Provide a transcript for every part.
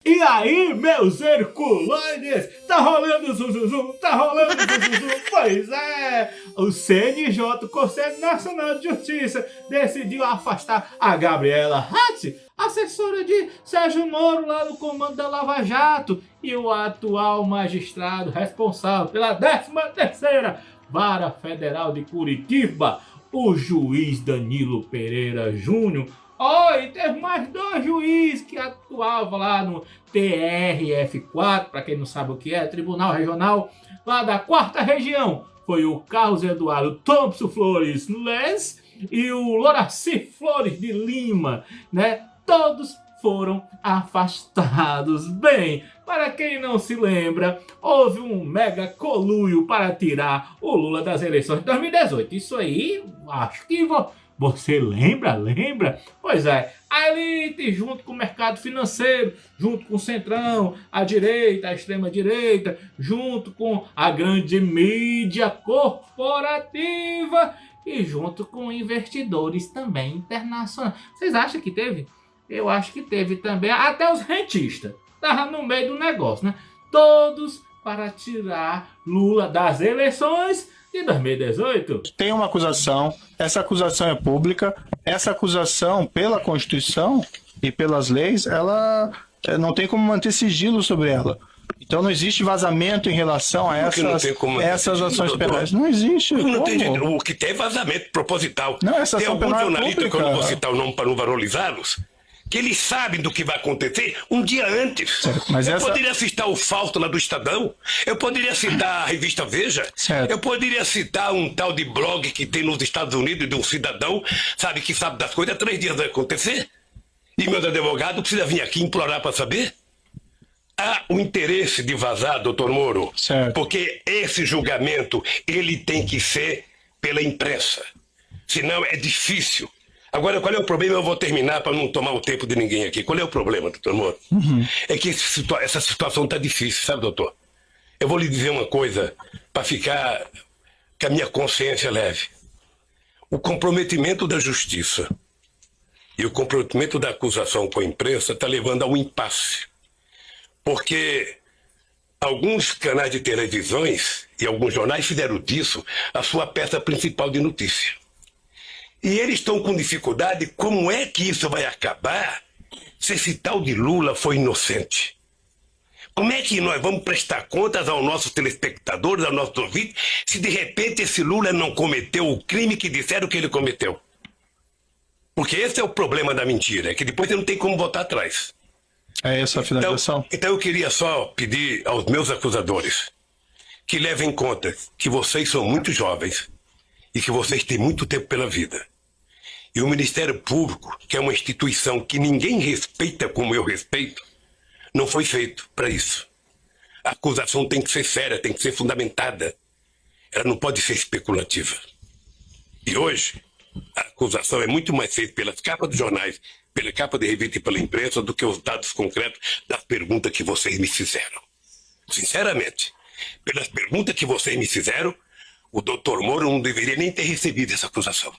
E aí, meus herculoides, tá rolando zum, tá rolando zum. Pois é, o CNJ, Conselho Nacional de Justiça, decidiu afastar a Gabriela Hatz, assessora de Sérgio Moro lá no comando da Lava Jato, e o atual magistrado responsável pela 13ª Vara Federal de Curitiba, o juiz Danilo Pereira Júnior. E teve mais 2 juízes que atuavam lá no TRF4, para quem não sabe o que é, Tribunal Regional lá da 4ª Região. Foi o Carlos Eduardo Thompson Flores Lenz e o Loraci Flores de Lima, né? Todos foram afastados. Bem, para quem não se lembra, houve um mega coluio para tirar o Lula das eleições de 2018. Isso aí, acho que você lembra? Pois é, a elite junto com o mercado financeiro, junto com o centrão, a direita, a extrema direita, junto com a grande mídia corporativa e junto com investidores também internacionais. Vocês acham que teve? Eu acho que teve também, até os rentistas. Estavam no meio do negócio, né? Todos para tirar Lula das eleições de 2018. Tem uma acusação, essa acusação é pública, essa acusação, pela Constituição e pelas leis, ela não tem como manter sigilo sobre ela. Então não existe vazamento em relação a essas ações penais. Não existe. Não tem, o que tem é vazamento proposital. Não, essa tem ação alguns penal jornalistas, pública, que eu não vou citar o nome para não valorizá-los, que eles sabem do que vai acontecer um dia antes. Certo, mas poderia citar o Fausto lá do Estadão, eu poderia citar a revista Veja, certo. Eu poderia citar um tal de blog que tem nos Estados Unidos de um cidadão, sabe, que sabe das coisas, 3 dias vai acontecer. E meus advogados precisam vir aqui implorar para saber. Há o interesse de vazar, doutor Moro, certo. Porque esse julgamento, ele tem que ser pela imprensa. Senão é difícil. Agora, qual é o problema? Eu vou terminar para não tomar o tempo de ninguém aqui. Qual é o problema, doutor Moro? É que essa situação está difícil, sabe, doutor? Eu vou lhe dizer uma coisa para ficar com a minha consciência leve. O comprometimento da justiça e o comprometimento da acusação com a imprensa está levando ao impasse. Porque alguns canais de televisões e alguns jornais fizeram disso a sua peça principal de notícia. E eles estão com dificuldade, como é que isso vai acabar se esse tal de Lula foi inocente? Como é que nós vamos prestar contas aos nossos telespectadores, aos nossos ouvintes, se de repente esse Lula não cometeu o crime que disseram que ele cometeu? Porque esse é o problema da mentira, é que depois você não tem como voltar atrás. É essa a finalização? Então eu queria só pedir aos meus acusadores que levem em conta que vocês são muito jovens e que vocês têm muito tempo pela vida. E o Ministério Público, que é uma instituição que ninguém respeita como eu respeito, não foi feito para isso. A acusação tem que ser séria, tem que ser fundamentada. Ela não pode ser especulativa. E hoje, a acusação é muito mais feita pelas capas dos jornais, pela capa de revista e pela imprensa, do que os dados concretos das perguntas que vocês me fizeram. Sinceramente, pelas perguntas que vocês me fizeram, o doutor Moro não deveria nem ter recebido essa acusação.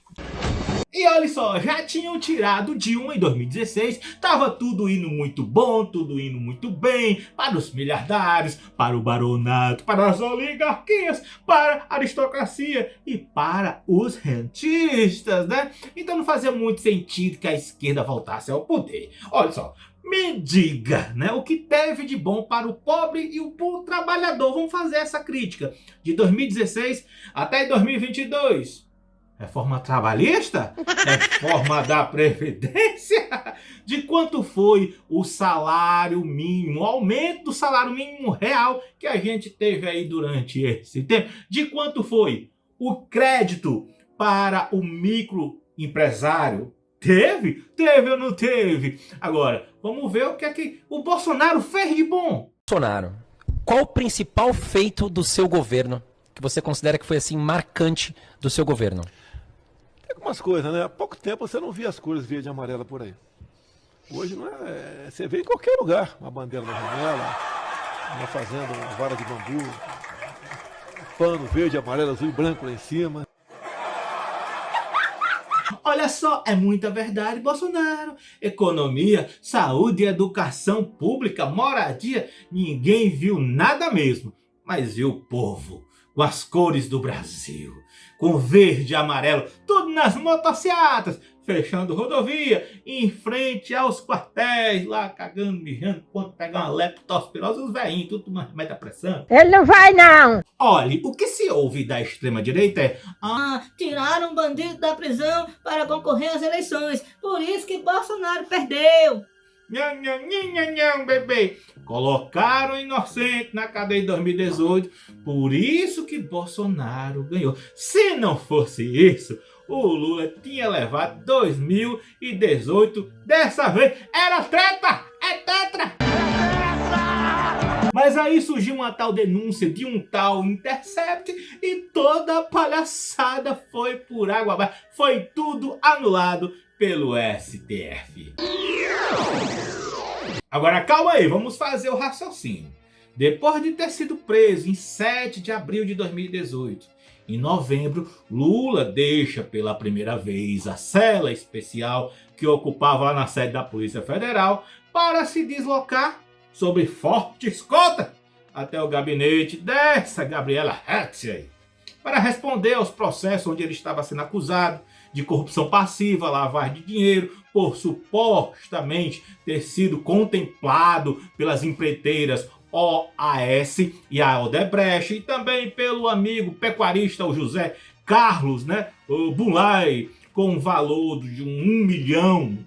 E olha só, já tinham tirado Dilma em 2016, tava tudo indo muito bom, tudo indo muito bem, para os miliardários, para o baronato, para as oligarquias, para a aristocracia e para os rentistas, né? Então não fazia muito sentido que a esquerda voltasse ao poder. Olha só, me diga, né, o que teve de bom para o pobre e o trabalhador. Vamos fazer essa crítica. De 2016 até 2022. Reforma trabalhista? Reforma da Previdência? De quanto foi o salário mínimo, o aumento do salário mínimo real que a gente teve aí durante esse tempo? De quanto foi o crédito para o microempresário? Teve? Teve ou não teve? Agora, vamos ver o que é que o Bolsonaro fez de bom. Bolsonaro, qual o principal feito do seu governo que você considera que foi assim marcante do seu governo? Tem algumas coisas, né? Há pouco tempo você não via as cores verde e amarela por aí. Hoje não é, você vê em qualquer lugar, uma bandeira na janela, uma fazenda, uma vara de bambu, um pano verde, amarelo, azul e branco lá em cima. Olha só, é muita verdade, Bolsonaro. Economia, saúde, educação pública, moradia, ninguém viu nada mesmo. Mas viu o povo, com as cores do Brasil, com verde e amarelo, tudo nas motocicletas, fechando rodovia, em frente aos quartéis, lá cagando, mijando, quando pegar uma leptospirose, os velhinhos, tudo mais remédio da pressão. Ele não vai, não! Olhe, o que se ouve da extrema-direita é: tiraram um bandido da prisão para concorrer às eleições, por isso que Bolsonaro perdeu. Nham, bebê. Colocaram inocente na cadeia em 2018, por isso que Bolsonaro ganhou. Se não fosse isso, o Lula tinha levado 2018. Dessa vez era treta! É tetra! Mas aí surgiu uma tal denúncia de um tal Intercept e toda a palhaçada foi por água abaixo. Foi tudo anulado pelo STF. Agora calma aí, vamos fazer o raciocínio. Depois de ter sido preso em 7 de abril de 2018, em novembro, Lula deixa pela primeira vez a cela especial que ocupava lá na sede da Polícia Federal para se deslocar sob forte escolta até o gabinete dessa Gabriela Hatziel para responder aos processos onde ele estava sendo acusado de corrupção passiva, lavagem de dinheiro, por supostamente ter sido contemplado pelas empreiteiras OAS e a Odebrecht, e também pelo amigo pecuarista o José Carlos, o Bulay, com um valor de R$1 milhão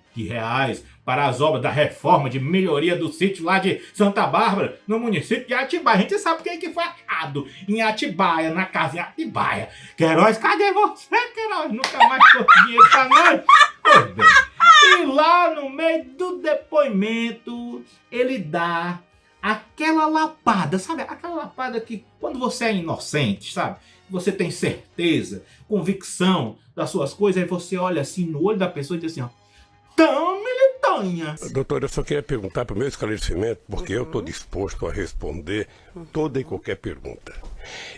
para as obras da reforma de melhoria do sítio lá de Santa Bárbara, no município de Atibaia. A gente sabe quem que foi achado em Atibaia, na casa em Atibaia. Queiroz, cadê você, Queiroz? Nunca mais trouxe dinheiro pra nós. Pois bem. E lá no meio do depoimento, ele dá aquela lapada, sabe? Aquela lapada que quando você é inocente, sabe? Você tem certeza, convicção das suas coisas, aí você olha assim no olho da pessoa e diz assim, ó, tão militanha. Doutor, eu só queria perguntar para o meu esclarecimento, porque eu estou disposto a responder toda e qualquer pergunta.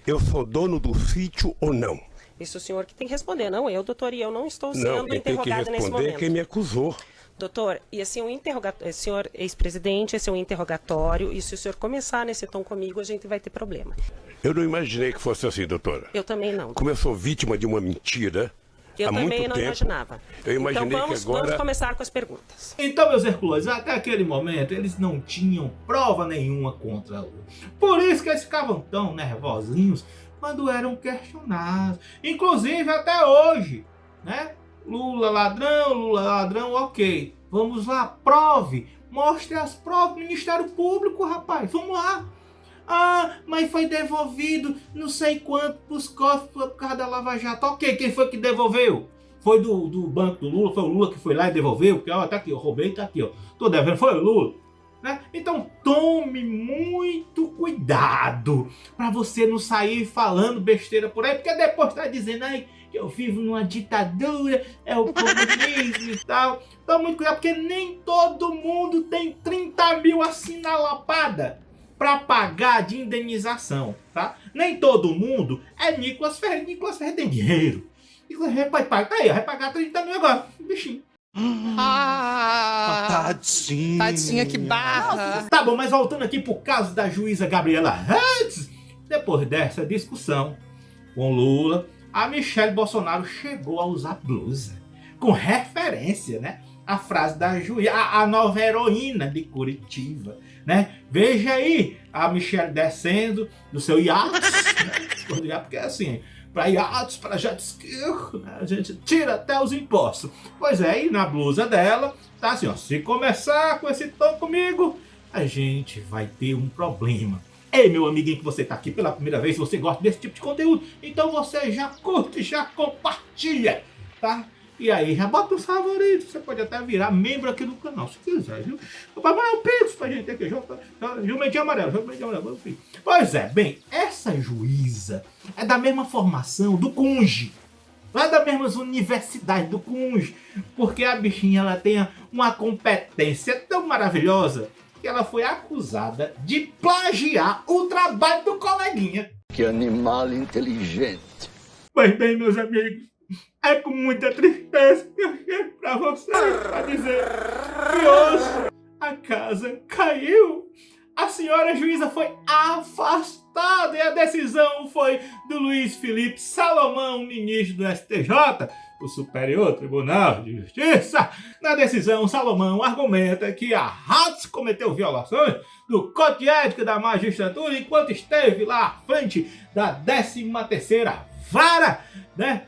Eu sou dono do sítio ou não? Isso o senhor que tem que responder, não eu, doutor, e eu não estou sendo quem tem que interrogada nesse responder é momento. quem me acusou. Doutor, e assim, senhor ex-presidente, esse é um interrogatório, e se o senhor começar nesse tom comigo, a gente vai ter problema. Eu não imaginei que fosse assim, doutora. Eu também não. Como eu sou vítima de uma mentira, eu há muito também não tempo, imaginava. Eu imaginei então que agora... vamos começar com as perguntas. Então, meus herculones, até aquele momento eles não tinham prova nenhuma contra Lula. Por isso que eles ficavam tão nervosinhos quando eram questionados. Inclusive até hoje, né? Lula ladrão, ok. Vamos lá, prove. Mostre as provas, Ministério Público, rapaz. Vamos lá. Mas foi devolvido não sei quanto pros cofres por causa da Lava Jato. Ok, quem foi que devolveu? Foi do banco do Lula? Foi o Lula que foi lá e devolveu? Porque, ó, tá aqui, eu roubei, tá aqui, ó. Tô devendo, foi o Lula. Né? Então tome muito cuidado para você não sair falando besteira por aí, porque depois tá dizendo aí que eu vivo numa ditadura, é o comunismo e tal. Tome muito cuidado, porque nem todo mundo tem 30 mil assim na lapada para pagar de indenização, tá? Nem todo mundo é Nicolas Ferreira. Nicolas Ferreira tem dinheiro. Nicolas Ferreira pode pagar, tá aí, vai pagar 30 mil agora, bichinho. Tadinha. Tadinha, que barra. Tá bom, mas voltando aqui pro caso da juíza Gabriela Hatziel, depois dessa discussão com Lula, a Michelle Bolsonaro chegou a usar blusa, com referência, né, à frase da juíza, a nova heroína de Curitiba, né? Veja aí a Michelle descendo do seu iate, né? Porque é assim, para iates, para jet ski, né? A gente tira até os impostos. Pois é, e na blusa dela, tá assim, ó, se começar com esse tom comigo, a gente vai ter um problema. Ei, meu amiguinho que você tá aqui pela primeira vez, se você gosta desse tipo de conteúdo, então você já curte, já compartilha, tá? E aí, já bota os favoritos, você pode até virar membro aqui do canal, se quiser, viu? Vai mandar um pix pra gente aqui, jumentinho amarelo, Pois é, bem, essa juíza é da mesma formação do Cunge, lá da mesma universidade do Cunge, porque a bichinha, ela tem uma competência tão maravilhosa que ela foi acusada de plagiar o trabalho do coleguinha. Que animal inteligente. Pois bem, meus amigos, é com muita tristeza que eu chego pra vocês pra dizer que hoje a casa caiu. A senhora juíza foi afastada e a decisão foi do Luiz Felipe Salomão, ministro do STJ, o Superior Tribunal de Justiça. Na decisão, Salomão argumenta que a Hatz cometeu violações do Código de Ética da Magistratura enquanto esteve lá à frente da 13ª Vara,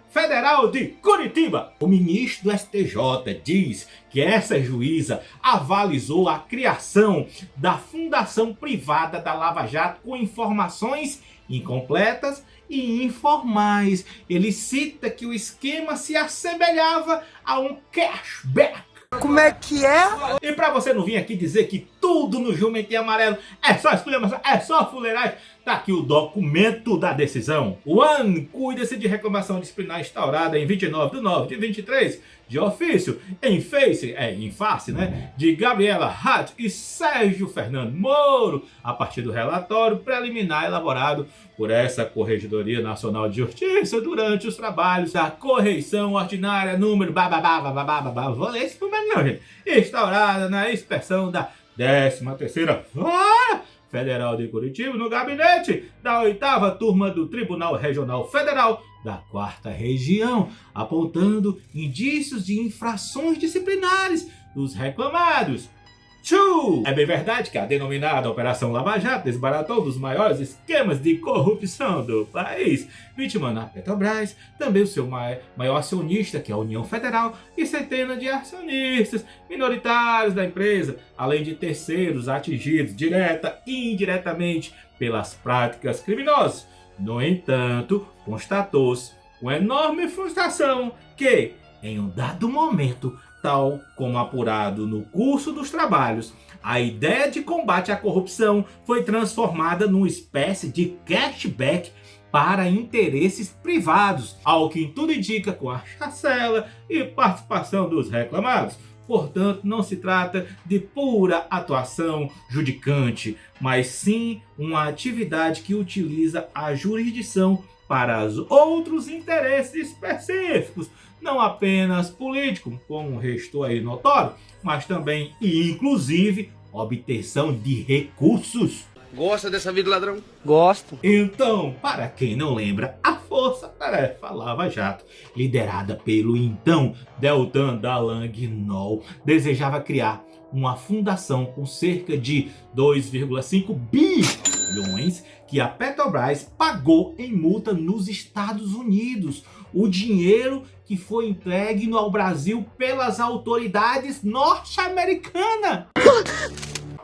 Federal de Curitiba. O ministro do STJ diz que essa juíza avalizou a criação da fundação privada da Lava Jato com informações incompletas e informais. Ele cita que o esquema se assemelhava a um cashback. Como é que é? E pra você não vir aqui dizer que tudo no Jumentinho Amarelo é só exclamação, é só fuleiragem, tá aqui o documento da decisão. O AN cuida-se de reclamação disciplinar instaurada em 29/9/23, de ofício, em face, de Gabriela Hatz e Sérgio Fernando Moro, a partir do relatório preliminar elaborado por essa Corregedoria Nacional de Justiça durante os trabalhos da correição ordinária número vou ler esse número não, gente, instaurada na inspeção da 13ª Vara Federal de Curitiba, no gabinete da 8ª turma do Tribunal Regional Federal da 4ª Região, apontando indícios de infrações disciplinares dos reclamados. É bem verdade que a denominada Operação Lava Jato desbaratou um dos maiores esquemas de corrupção do país, vitimando a Petrobras, também o seu maior acionista, que é a União Federal, e centenas de acionistas minoritários da empresa, além de terceiros atingidos direta e indiretamente pelas práticas criminosas. No entanto, constatou-se com enorme frustração que, em um dado momento, tal como apurado no curso dos trabalhos, a ideia de combate à corrupção foi transformada numa espécie de cashback para interesses privados, ao que tudo indica com a chancela e participação dos reclamados. Portanto, não se trata de pura atuação judicante, mas sim uma atividade que utiliza a jurisdição para os outros interesses específicos, não apenas políticos, como restou aí notório, mas também e inclusive obtenção de recursos. Gosta dessa vida, ladrão? Gosto. Então, para quem não lembra, a Força Tarefa Lava Jato, liderada pelo então Deltan Dallagnol, desejava criar uma fundação com cerca de 2,5 bilhões que a Petrobras pagou em multa nos Estados Unidos. O dinheiro que foi entregue ao Brasil pelas autoridades norte-americanas.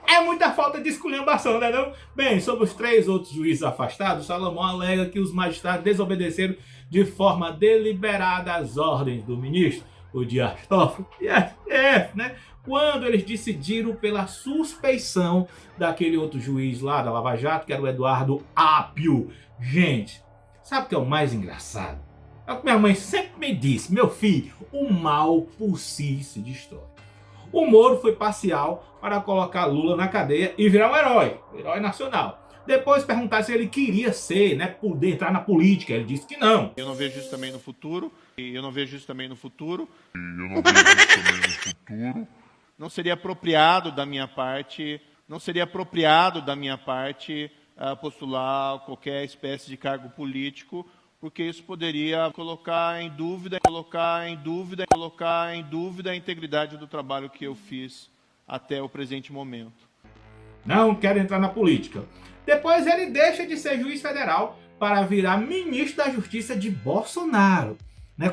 É muita falta de esculhambação, né não? Bem, sobre os 3 outros juízes afastados, Salomão alega que os magistrados desobedeceram de forma deliberada as ordens do ministro, o Dias Toffoli e STF, quando eles decidiram pela suspeição daquele outro juiz lá da Lava Jato, que era o Eduardo Apio. Gente, sabe o que é o mais engraçado? É o que minha mãe sempre me disse: meu filho, o mal por si se destrói. O Moro foi parcial para colocar Lula na cadeia e virar um herói nacional. Depois perguntar se ele queria ser, poder entrar na política, ele disse que não. Eu não vejo isso também no futuro. Não seria apropriado da minha parte, postular qualquer espécie de cargo político, porque isso poderia colocar em dúvida a integridade do trabalho que eu fiz até o presente momento. Não quero entrar na política. Depois ele deixa de ser juiz federal para virar ministro da Justiça de Bolsonaro,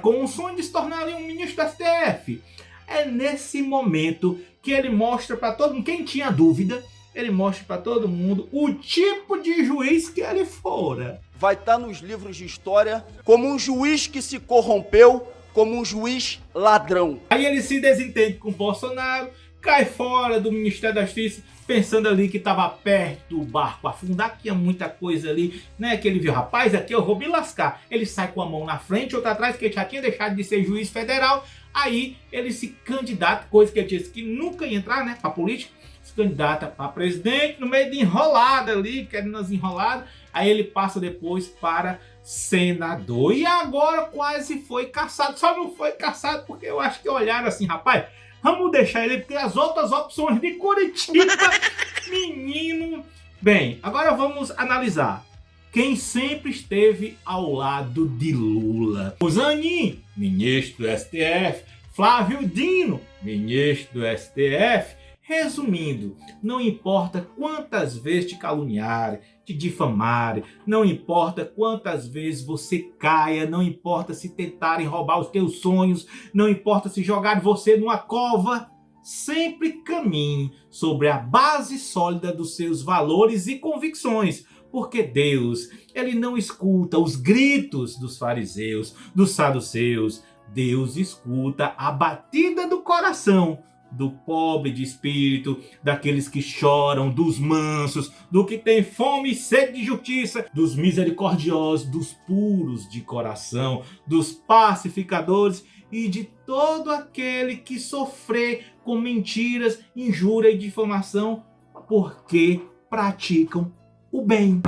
com o sonho de se tornar um ministro da STF. É nesse momento que ele mostra para todo mundo, quem tinha dúvida, ele mostra para todo mundo o tipo de juiz que ele fora. Vai estar nos livros de história como um juiz que se corrompeu, como um juiz ladrão. Aí ele se desentende com o Bolsonaro, cai fora do Ministério da Justiça, pensando ali que estava perto do barco afundar, que tinha muita coisa ali, que ele viu, rapaz, aqui eu vou me lascar. Ele sai com a mão na frente, outra atrás, que ele já tinha deixado de ser juiz federal. Aí ele se candidata, coisa que ele disse que nunca ia entrar, pra política, se candidata para presidente, no meio de enrolada ali, querendo as enroladas, aí ele passa depois para senador. E agora quase foi caçado, só não foi caçado porque eu acho que olharam assim, rapaz, vamos deixar ele, porque as outras opções de Curitiba, menino... Bem, agora vamos analisar quem sempre esteve ao lado de Lula. O Zanin, ministro do STF, Flávio Dino, ministro do STF. Resumindo, não importa quantas vezes te caluniarem, te difamarem, não importa quantas vezes você caia, não importa se tentarem roubar os teus sonhos, não importa se jogarem você numa cova, sempre caminhe sobre a base sólida dos seus valores e convicções, porque Deus, ele não escuta os gritos dos fariseus, dos saduceus. Deus escuta a batida do coração do pobre de espírito, daqueles que choram, dos mansos, do que tem fome e sede de justiça, dos misericordiosos, dos puros de coração, dos pacificadores e de todo aquele que sofrer com mentiras, injúria e difamação, porque praticam o bem.